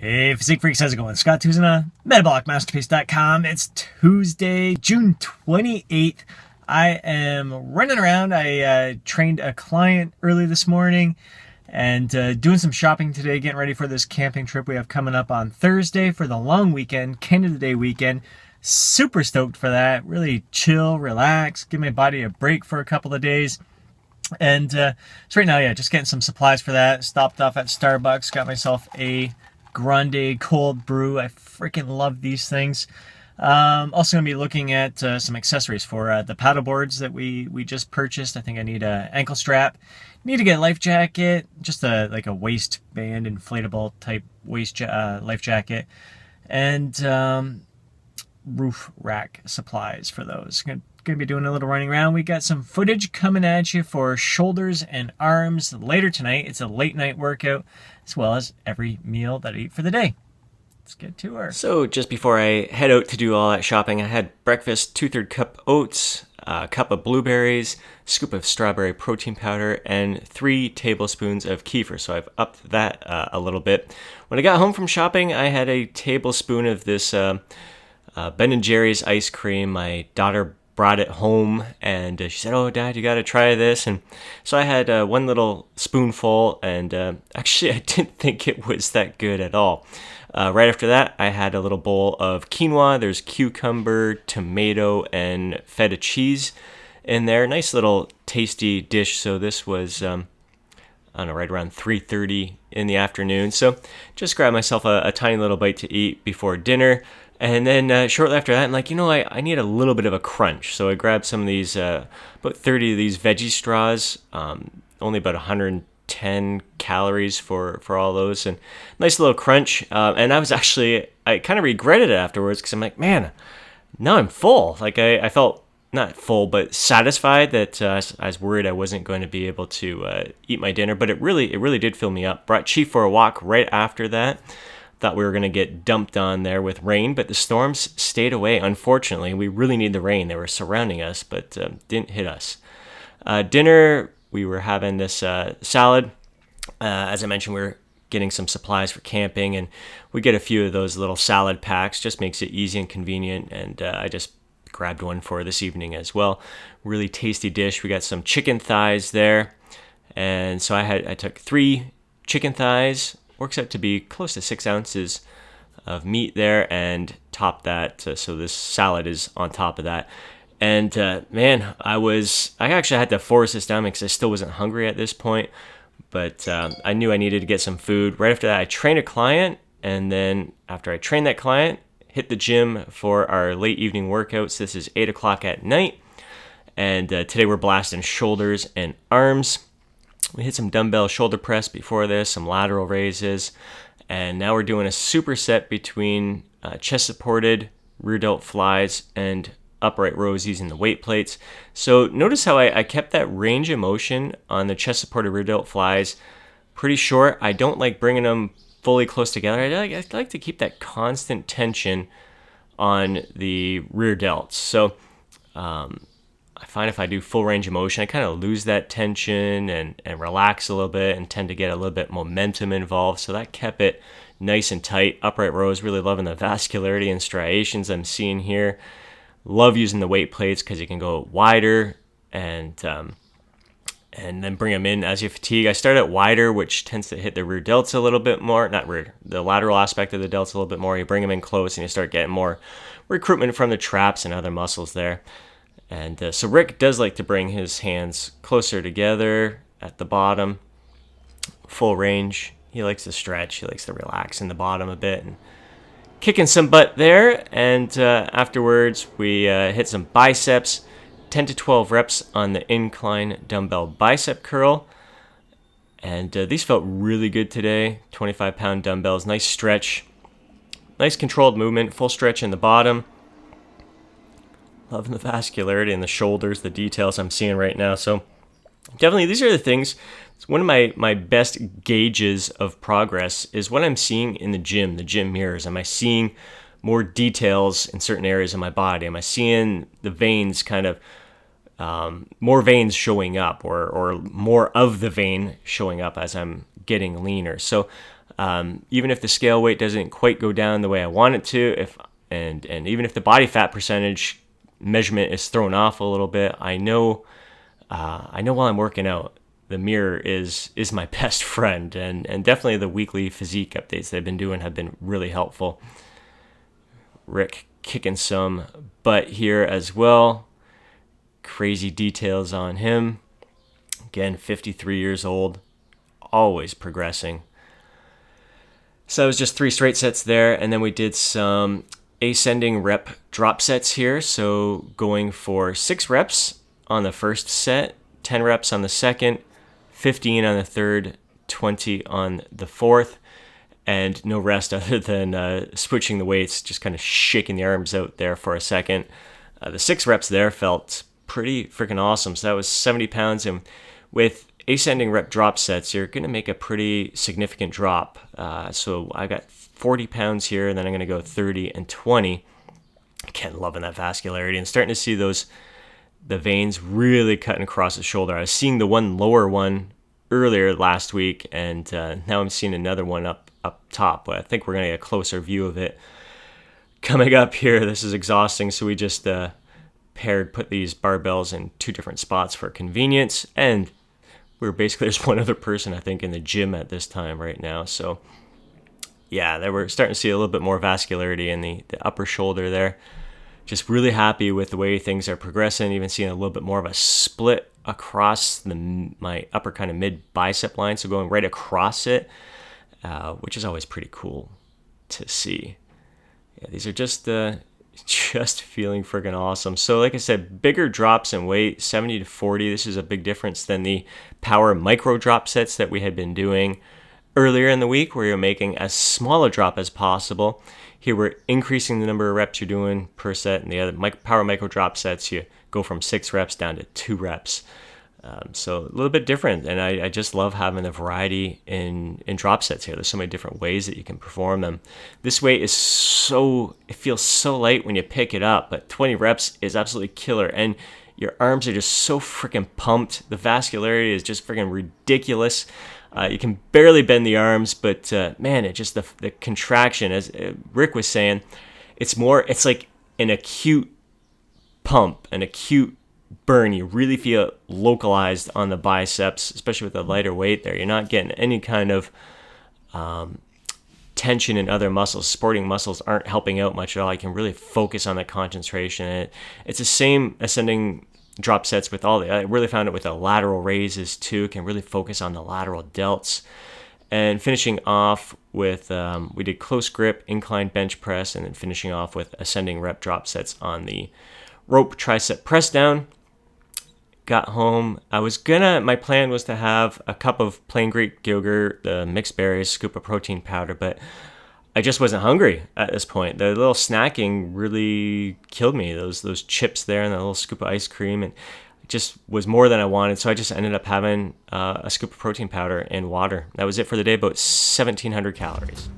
Hey, Physique Freaks, how's it going? Scott Tuzana, MetabolicMasterpiece.com. It's Tuesday, June 28th. I am running around. I trained a client early this morning and doing some shopping today, getting ready for this camping trip we have coming up on Thursday for the long weekend, Canada Day weekend. Super stoked for that. Really chill, relax, give my body a break for a couple of days. And so right now, just getting some supplies for that. Stopped off at Starbucks, got myself a grande cold brew. I freaking love these things. Also going to be looking at some accessories for the paddle boards that we just purchased. I think I need an ankle strap. Need to get a life jacket, just a waistband, inflatable type life jacket, and roof rack supplies for those. Going to be doing a little running around. We got some footage coming at you for shoulders and arms later tonight. It's a late night workout, as well as every meal that I eat for the day. Let's get to her. So just before I head out to do all that shopping, I had breakfast, 2/3 cup oats, a cup of blueberries, scoop of strawberry protein powder, and 3 tablespoons of kefir. So I've upped that a little bit. When I got home from shopping, I had a tablespoon of this Ben & Jerry's ice cream. My daughter brought it home and she said, "Oh, Dad, you got to try this." And so I had one little spoonful, and actually I didn't think it was that good at all. Right after that, I had a little bowl of quinoa. There's cucumber, tomato, and feta cheese in there. Nice little tasty dish. So this was, I don't know, right around 3:30 in the afternoon. So just grabbed myself a tiny little bite to eat before dinner. And then shortly after that, I'm like, I need a little bit of a crunch. So I grabbed some of these, about 30 of these veggie straws, only about 110 calories for all those. And nice little crunch. And I kind of regretted it afterwards because I'm like, man, now I'm full. Like I felt not full, but satisfied that I was worried I wasn't going to be able to eat my dinner. But it really did fill me up. Brought Chief for a walk right after that. Thought we were going to get dumped on there with rain, but the storms stayed away. Unfortunately, we really need the rain. They were surrounding us, but didn't hit us. Dinner, we were having this salad. As I mentioned, we were getting some supplies for camping, and we get a few of those little salad packs. Just makes it easy and convenient, and I just grabbed one for this evening as well. Really tasty dish. We got some chicken thighs there, and so I took 3 chicken thighs. Works out to be close to 6 ounces of meat there, and top that. So this salad is on top of that. And man, I actually had to force this down because I still wasn't hungry at this point. But I knew I needed to get some food. Right after that, I trained a client, and then after I trained that client, hit the gym for our late evening workouts. This is 8 o'clock at night, and today we're blasting shoulders and arms. We hit some dumbbell shoulder press before this, some lateral raises, and now we're doing a superset between chest-supported rear delt flies and upright rows using the weight plates. So notice how I kept that range of motion on the chest-supported rear delt flies pretty short. I don't like bringing them fully close together. I like to keep that constant tension on the rear delts. So I find if I do full range of motion, I kind of lose that tension and relax a little bit and tend to get a little bit momentum involved. So that kept it nice and tight. Upright rows, really loving the vascularity and striations I'm seeing here. Love using the weight plates because you can go wider and then bring them in as you fatigue. I start at wider, which tends to hit the rear delts a little bit more. Not rear, the lateral aspect of the delts a little bit more. You bring them in close and you start getting more recruitment from the traps and other muscles there. And so Rick does like to bring his hands closer together at the bottom, full range. He likes to stretch. He likes to relax in the bottom a bit and kicking some butt there. And afterwards, we hit some biceps, 10 to 12 reps on the incline dumbbell bicep curl. And these felt really good today. 25-pound dumbbells, nice stretch, nice controlled movement, full stretch in the bottom. Loving the vascularity in the shoulders, the details I'm seeing right now. So definitely these are the things. It's one of my best gauges of progress is what I'm seeing in the gym mirrors. Am I seeing more details in certain areas of my body? Am I seeing the veins kind of more veins showing up or more of the vein showing up as I'm getting leaner? So Even if the scale weight doesn't quite go down the way I want it to, and even if the body fat percentage measurement is thrown off a little bit, I know while I'm working out, the mirror is my best friend, and definitely the weekly physique updates they've been doing have been really helpful. Rick kicking some butt here as well. Crazy details on him. Again, 53 years old, always progressing. So it was just 3 straight sets there, and then we did some ascending rep drop sets here. So going for 6 reps on the first set, 10 reps on the second, 15 on the third, 20 on the fourth, and no rest other than switching the weights, just kind of shaking the arms out there for a second. The 6 reps there felt pretty freaking awesome. So that was 70 pounds, and with ascending rep drop sets, you're going to make a pretty significant drop. So I got 40 pounds here, and then I'm going to go 30 and 20. Again, loving that vascularity and starting to see the veins really cutting across the shoulder. I was seeing the one lower one earlier last week, and now I'm seeing another one up top. But I think we're going to get a closer view of it coming up here. This is exhausting, so we just put these barbells in 2 different spots for convenience, and we're basically just one other person, I think, in the gym at this time right now. So yeah, we're starting to see a little bit more vascularity in the upper shoulder there. Just really happy with the way things are progressing, even seeing a little bit more of a split across my upper kind of mid bicep line, so going right across it, which is always pretty cool to see. Yeah, these are just feeling friggin' awesome. So like I said, bigger drops in weight, 70 to 40. This is a big difference than the power micro drop sets that we had been doing earlier in the week, where you're making as small a drop as possible. Here we're increasing the number of reps you're doing per set, and the other power micro drop sets, you go from 6 reps down to 2 reps. So a little bit different, and I just love having the variety in drop sets here. There's so many different ways that you can perform them. This weight it feels so light when you pick it up, but 20 reps is absolutely killer, and your arms are just so freaking pumped. The vascularity is just freaking ridiculous. You can barely bend the arms, but man, it just the contraction, as Rick was saying, it's like an acute pump, an acute burn. You really feel localized on the biceps, especially with the lighter weight there. You're not getting any kind of tension in other muscles. Sporting muscles aren't helping out much at all. You can really focus on the concentration. It's the same ascending drop sets with I really found it with the lateral raises too. Can really focus on the lateral delts. And finishing off with, we did close grip, incline bench press, and then finishing off with ascending rep drop sets on the rope tricep press down. Got home. My plan was to have a cup of plain Greek yogurt, the mixed berries, scoop of protein powder, but I just wasn't hungry at this point. The little snacking really killed me. Those chips there and the little scoop of ice cream, and it just was more than I wanted. So I just ended up having a scoop of protein powder and water. That was it for the day, about 1,700 calories.